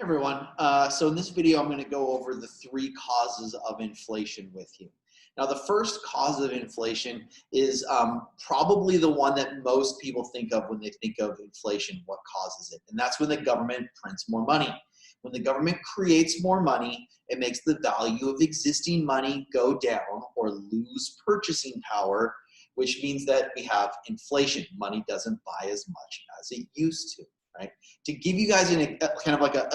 Everyone. So in this video, I'm going to go over the three causes of inflation with you. Now, the first cause of inflation is probably the one that most people think of when they think of inflation, what causes it. And that's when the government prints more money. When the government creates more money, it makes the value of existing money go down or lose purchasing power, which means that we have inflation. Money doesn't buy as much as it used to. Right? To give you guys kind of like a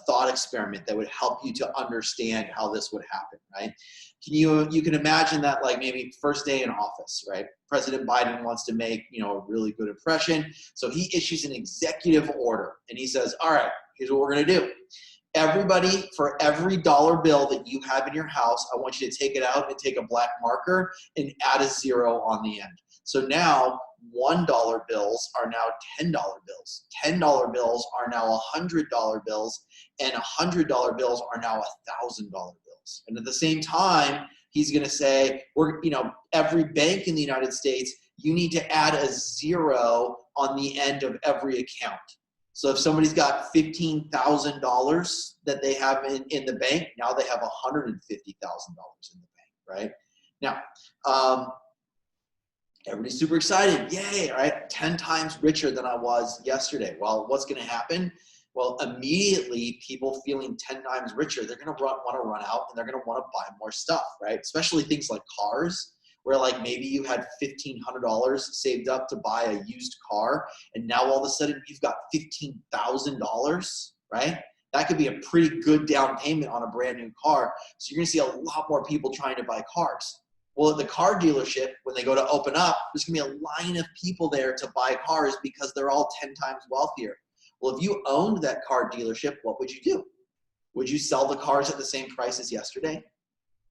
thought experiment that would help you to understand how this would happen, right? You can imagine that like maybe first day in office, right? President Biden wants to make, a really good impression. So he issues an executive order and he says, all right, here's what we're going to do. Everybody, for every dollar bill that you have in your house, I want you to take it out and take a black marker and add a zero on the end. So now $1 bills are now $10 bills. $10 bills are now $100 bills, and $100 bills are now $1,000 bills. And at the same time, he's going to say, every bank in the United States, you need to add a zero on the end of every account. So if somebody's got $15,000 that they have in the bank, now they have $150,000 in the bank, right? Now, everybody's super excited. Yay, right? 10 times richer than I was yesterday. Well, what's going to happen? Well, immediately people feeling 10 times richer, they're going to want to run out and they're going to want to buy more stuff, right? Especially things like cars, where like maybe you had $1,500 saved up to buy a used car, and now all of a sudden you've got $15,000, right? That could be a pretty good down payment on a brand new car. So you're going to see a lot more people trying to buy cars. Well, at the car dealership, when they go to open up, there's going to be a line of people there to buy cars because they're all 10 times wealthier. Well, if you owned that car dealership, what would you do? Would you sell the cars at the same price as yesterday?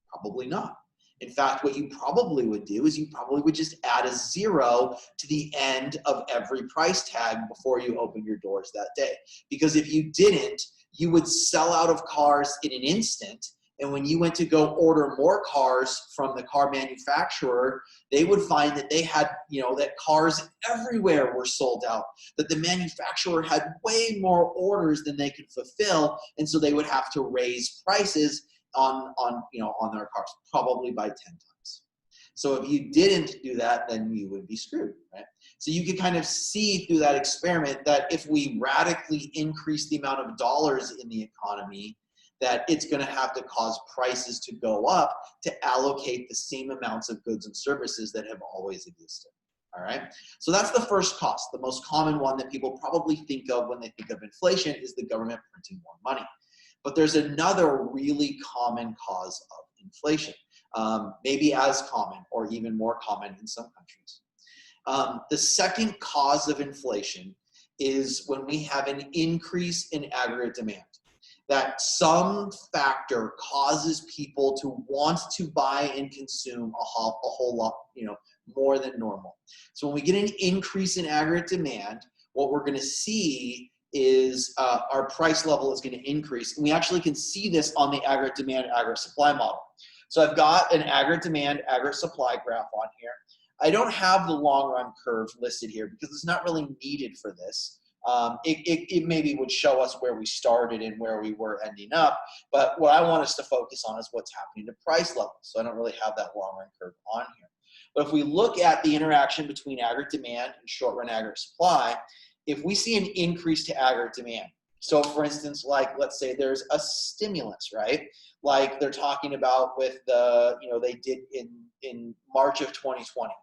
Probably not. In fact, what you probably would do is you probably would just add a zero to the end of every price tag before you open your doors that day. Because if you didn't, you would sell out of cars in an instant. And when you went to go order more cars from the car manufacturer, they would find that they had, that cars everywhere were sold out, that the manufacturer had way more orders than they could fulfill. And so they would have to raise prices on their cars, probably by 10 times. So if you didn't do that, then you would be screwed, right? So you can kind of see through that experiment that if we radically increase the amount of dollars in the economy, that it's going to have to cause prices to go up to allocate the same amounts of goods and services that have always existed. All right. So that's the first cost. The most common one that people probably think of when they think of inflation is the government printing more money. But there's another really common cause of inflation, maybe as common or even more common in some countries. The second cause of inflation is when we have an increase in aggregate demand. That some factor causes people to want to buy and consume a whole lot, more than normal. So when we get an increase in aggregate demand, what we're going to see is our price level is going to increase. And we actually can see this on the aggregate demand, aggregate supply model. So I've got an aggregate demand, aggregate supply graph on here. I don't have the long run curve listed here because it's not really needed for this. It maybe would show us where we started and where we were ending up. But what I want us to focus on is what's happening to price levels. So I don't really have that long run curve on here. But if we look at the interaction between aggregate demand and short run aggregate supply, if we see an increase to aggregate demand, so for instance, like let's say there's a stimulus, right? Like they're talking about with the, they did in March of 2020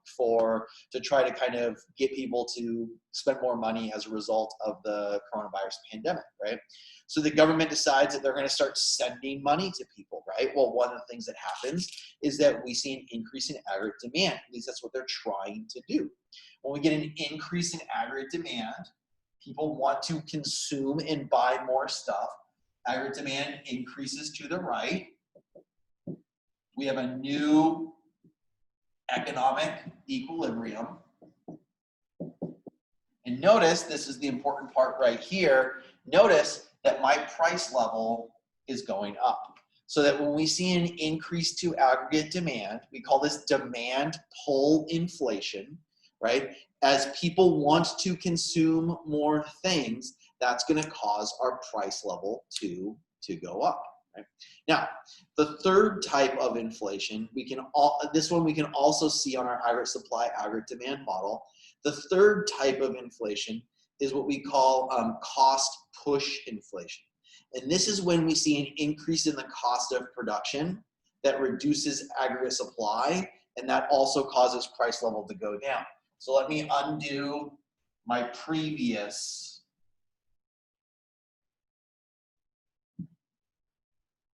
to try to kind of get people to spend more money as a result of the coronavirus pandemic, right? So the government decides that they're going to start sending money to people, right? Well, one of the things that happens is that we see an increase in aggregate demand. At least that's what they're trying to do. When we get an increase in aggregate demand, people want to consume and buy more stuff. Aggregate demand increases to the right. We have a new economic equilibrium. And notice, this is the important part right here, notice that my price level is going up. So that when we see an increase to aggregate demand, we call this demand pull inflation, right? As people want to consume more things, that's going to cause our price level to go up. Right? Now, the third type of inflation, this one we can also see on our aggregate supply, aggregate demand model. The third type of inflation is what we call cost push inflation. And this is when we see an increase in the cost of production that reduces aggregate supply, and that also causes price level to go down. So let me undo my previous.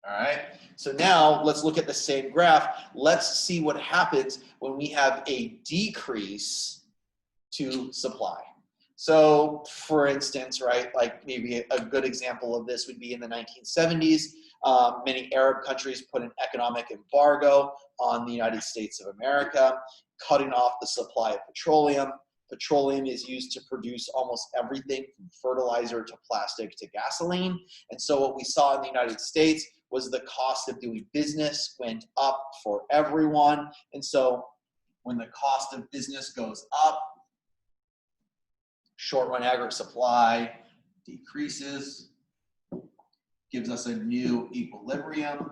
All right, so now let's look at the same graph. Let's see what happens when we have a decrease to supply. So for instance, right, like maybe a good example of this would be in the 1970s. Many Arab countries put an economic embargo on the United States of America, cutting off the supply of petroleum. Petroleum is used to produce almost everything from fertilizer to plastic to gasoline. And so what we saw in the United States was the cost of doing business went up for everyone. And so when the cost of business goes up, short-run aggregate supply decreases, gives us a new equilibrium.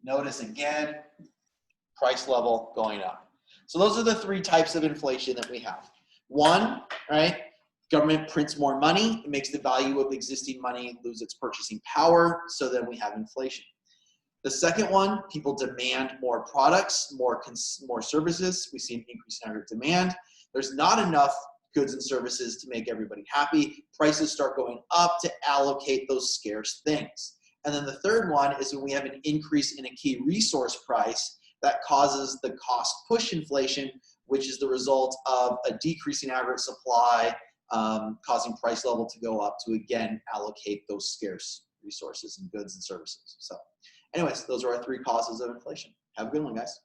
Notice again, price level going up. So those are the three types of inflation that we have. One, right, government prints more money. It makes the value of existing money lose its purchasing power, so then we have inflation. The second one, people demand more products, more services. We see an increase in aggregate demand. There's not enough goods and services to make everybody happy. Prices start going up to allocate those scarce things. And then the third one is when we have an increase in a key resource price that causes the cost push inflation, which is the result of a decrease in aggregate supply, causing price level to go up to, again, allocate those scarce resources and goods and services. So anyways, those are our three causes of inflation. Have a good one, guys.